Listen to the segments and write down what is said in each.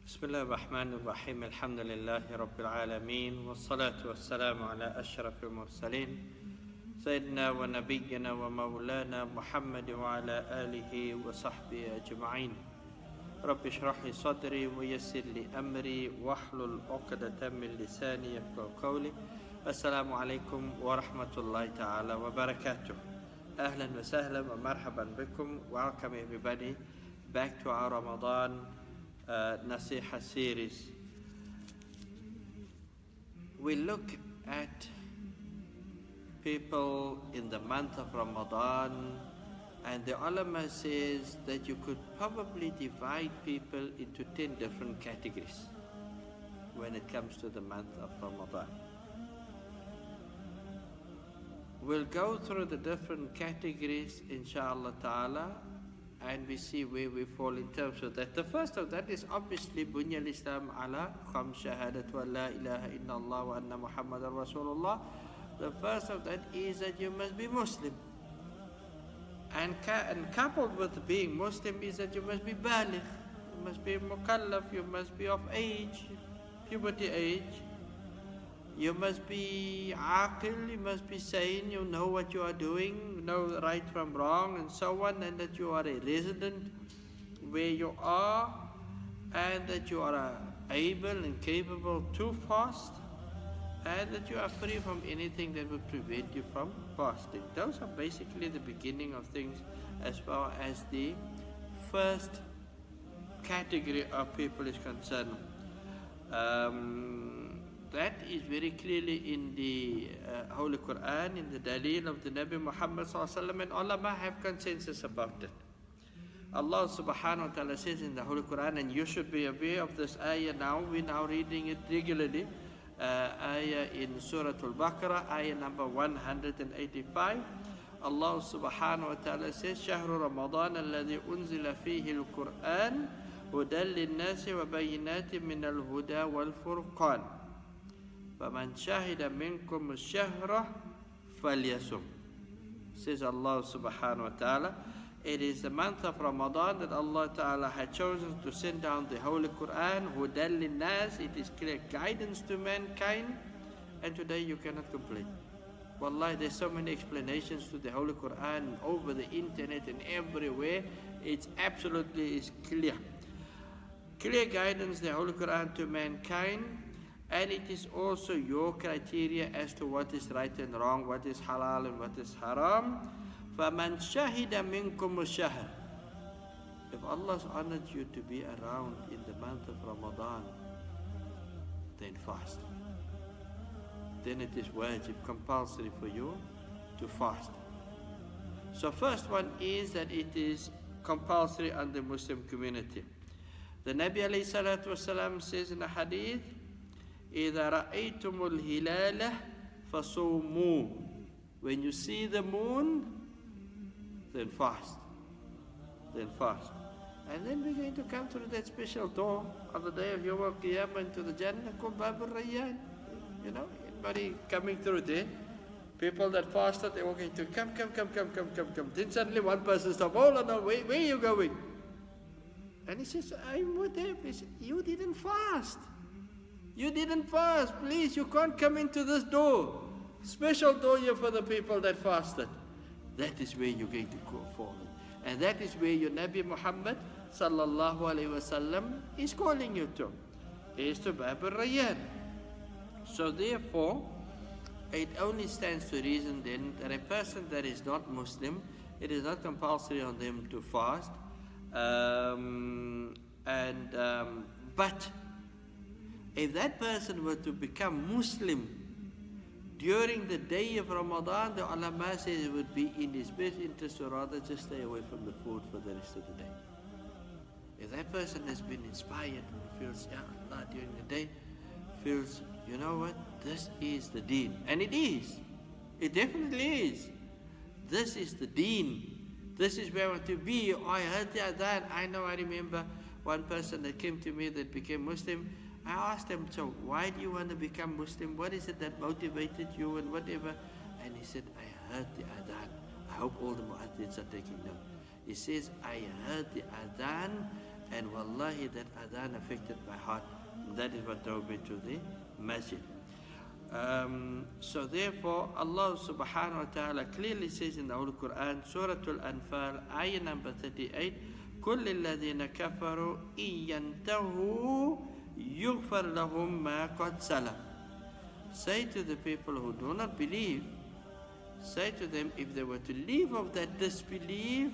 بسم الله الرحمن الرحيم الحمد لله رب العالمين والصلاة والسلام على أشرف المرسلين سيدنا ونبينا ومولانا محمد وعلى آله وصحبه أجمعين رب اشرح لي صدري ويسر لي أمري واحلل عقدة من لساني يفقهوا قولي. السلام عليكم ورحمة الله تعالى وبركاته. أهلا وسهلا ومرحبا بكم. Welcome everybody back to our Ramadan Naseeha series. We look at people in the month of Ramadan, and the ulama says that you could probably divide people into 10 different categories when it comes to the month of Ramadan. We'll go through the different categories inshallah ta'ala, and we see where we fall in terms of that. The first of that is obviously Bunya al-Islam ala kham shahadat wa la ilaha illallah wa anna Muhammadan Rasulullah. The first of that is that you must be Muslim. And coupled with being Muslim is that you must be baligh, you must be mukallaf, you must be of age, puberty age. You must be aqil, you must be sane, you know what you are doing, you know right from wrong and so on, and that you are a resident where you are, and that you are able and capable to fast, and that you are free from anything that would prevent you from fasting. Those are basically the beginning of things as far as the first category of people is concerned. That is very clearly in the Holy Quran, in the Dalil of the Nabi Muhammad ﷺ, and ulama have consensus about it. Allah subhanahu wa ta'ala says in the Holy Quran, and you should be aware of this ayah now, we're now reading it regularly, ayah in Surah Al-Baqarah, ayah number 185. Allah subhanahu wa ta'ala says, شهر رمضان الذي أنزل فيه القرآن هدى للناس وبينات من الهدى والفرقان فَمَنْ شَهِدَ مِنْكُمُ الشَّهْرَ فَلْيَصُمْ. Says Allah subhanahu wa ta'ala, it is the month of Ramadan that Allah ta'ala had chosen to send down the Holy Quran, هُدًى لِلنَّاسِ. It is clear guidance to mankind, and today you cannot complain. Wallahi, there's so many explanations to the Holy Quran over the internet and everywhere. It's absolutely is clear. Clear guidance, the Holy Quran to mankind. And it is also your criteria as to what is right and wrong, what is halal and what is haram. فَمَنْ شَهِدَ مِنْكُمُ الشَّهْرَ. If Allah has honored you to be around in the month of Ramadan, then fast. Then it is wajib, compulsory for you to fast. So first one is that it is compulsory on the Muslim community. The Nabi alayhi salatu wasalam says in a hadith, إِذَا رَأَيْتُمُ الْهِلَالَ فَصُومُوا. When you see the moon, then fast. Then fast. And then we're going to come through that special door on the day of Yawm al-Qiyamah into the Jannah called Bab al-Rayyan. You know, anybody coming through there, people that fasted, they were going to come. Then suddenly one person stopped, oh no, where are you going? And he says, I'm with them. He said, you didn't fast. You didn't fast. Please, you can't come into this door. Special door here for the people that fasted. That is where you're going to go forward. And that is where your Nabi Muhammad sallallahu alayhi wasallam is calling you to. Is to Bab al-Rayyan. So therefore, it only stands to reason then that a person that is not Muslim, it is not compulsory on them to fast. But if that person were to become Muslim during the day of Ramadan, the ulama says it would be in his best interest to rather just stay away from the food for the rest of the day. If that person has been inspired and feels, Ya Allah, during the day, feels, you know what, this is the deen. And it is. It definitely is. This is the deen. This is where I want to be. Oh, I heard the adhan. I remember one person that came to me that became Muslim. I asked him, so why do you want to become Muslim? What is it that motivated you and whatever? And he said, I heard the adhan. I hope all the mu'adhins are taking note. He says, I heard the adhan And wallahi, that adhan affected my heart. That is what drove me to the masjid. So therefore, Allah subhanahu wa ta'ala clearly says in the Holy Quran, Surah Al-Anfal, ayah number 38, كُلِّ الَّذِينَ كَفَرُوا إِن يَنْتَهُوا يُغْفَرْ لَهُم مَا قَدْ سَلَفَ. Say to the people who do not believe, say to them, if they were to leave of that disbelief,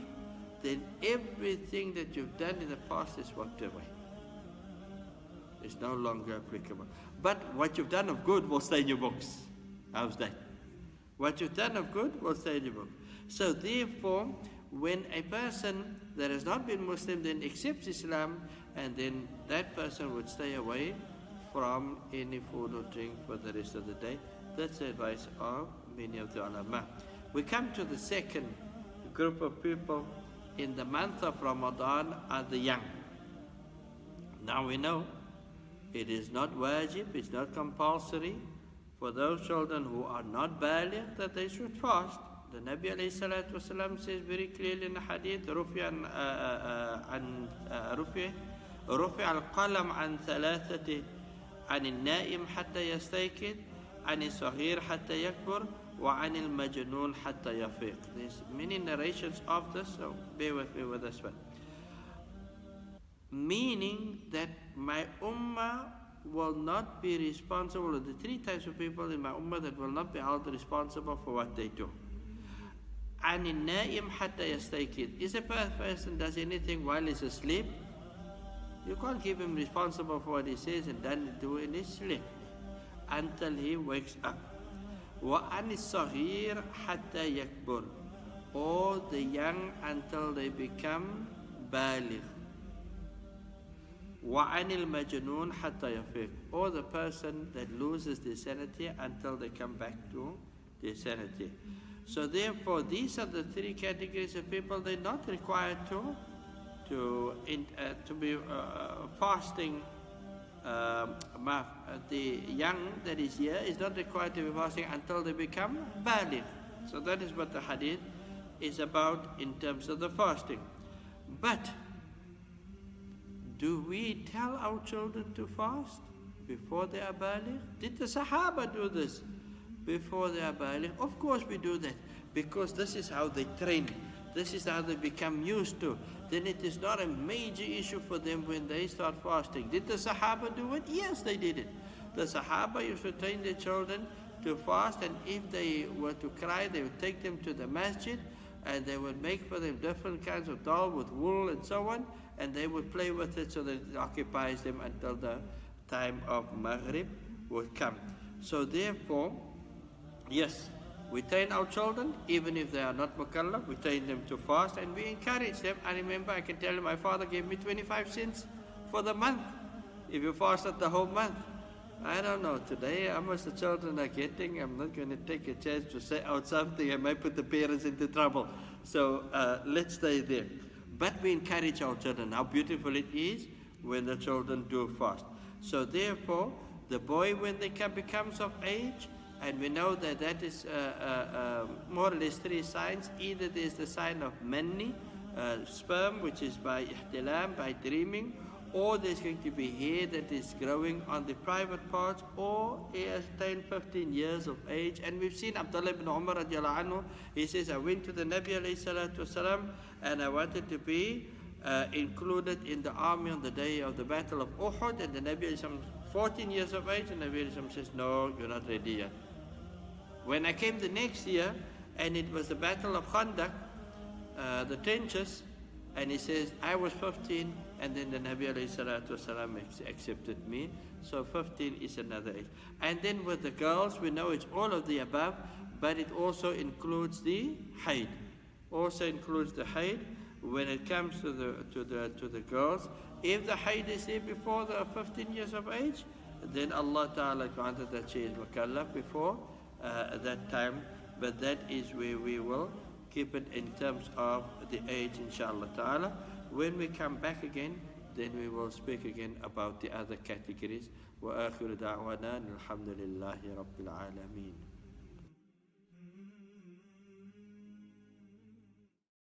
then everything that you've done in the past is wiped away. It's no longer applicable. But what you've done of good will stay in your books. How's that? What you've done of good will stay in your book. So therefore, when a person that has not been Muslim then accepts Islam, and then that person would stay away from any food or drink for the rest of the day. That's the advice of many of the ulama. We come to the second group of people in the month of Ramadan are the young. Now we know it is not wajib, it's not compulsory for those children who are not baligh that they should fast. The Nabi alayhi salatu wasalam says very clearly in the hadith, رفع القلم عن ثلاثة عن النائم حتى يستيقظ عن الصغير حتى يكبر وعن المجنون حتى يفيق. There's many narrations of this, so bear with me with this one. Meaning that my ummah will not be responsible, or the three types of people in my ummah that will not be held responsible for what they do. عن النائم حتى يستيقظ. Is a person does anything while he's asleep? You can't keep him responsible for what he says and doesn't do in his sleep until he wakes up. وَعَنِ الصَّغِيرِ حَتَّى يَكْبُرُ. Or the young until they become baligh. وَعَنِ الْمَجْنُونِ حَتَّى يَفِيقُ. Or the person that loses their sanity until they come back to their sanity. So therefore, these are the three categories of people. They're not required to be fasting. The young that is here is not required to be fasting until they become baligh. So that is what the hadith is about in terms of the fasting. But do we tell our children to fast before they are baligh? Did the Sahaba do this before they are baligh? Of course we do that, because this is how they train. This is how they become used to. Then it is not a major issue for them when they start fasting. Did the Sahaba do it? Yes, they did it. The Sahaba used to train their children to fast, and if they were to cry, they would take them to the masjid, and they would make for them different kinds of doll with wool and so on, and they would play with it so that it occupies them until the time of Maghrib would come. So therefore, yes, we train our children, even if they are not mukallaf, we train them to fast and we encourage them. I remember, I can tell you, my father gave me 25 cents for the month, if you fasted the whole month. I don't know, today how much the children are getting. I'm not going to take a chance to say out something, I might put the parents into trouble. So let's stay there. But we encourage our children. How beautiful it is when the children do fast. So therefore, the boy, when they becomes of age, and we know that that is more or less three signs. Either there's the sign of manni, sperm, which is by ihtilam, by dreaming, or there's going to be hair that is growing on the private parts, or he has attained 15 years of age. And we've seen Abdullah ibn Umar radiallahu anhu, he says, I went to the Nabi alayhi salatu wasalam, and I wanted to be included in the army on the day of the battle of Uhud, and the Nabi alayhi 14 years of age, and the Nabi alayhi says, no, you're not ready yet. When I came the next year, and it was the battle of Khandaq, the trenches, and he says, I was 15, and then the Nabi alayhi salatu wasalam accepted me. So 15 is another age. And then with the girls, we know it's all of the above, but it also includes the haid. Also includes the haid when it comes to the girls. If the haid is there before the 15 years of age, then Allah Ta'ala granted that she is mukallaf before that time, but that is where we will keep it in terms of the age, inshallah ta'ala. When we come back again, then we will speak again about the other categories. Wa akhiru da'wana alhamdulillahi rabbil alameen.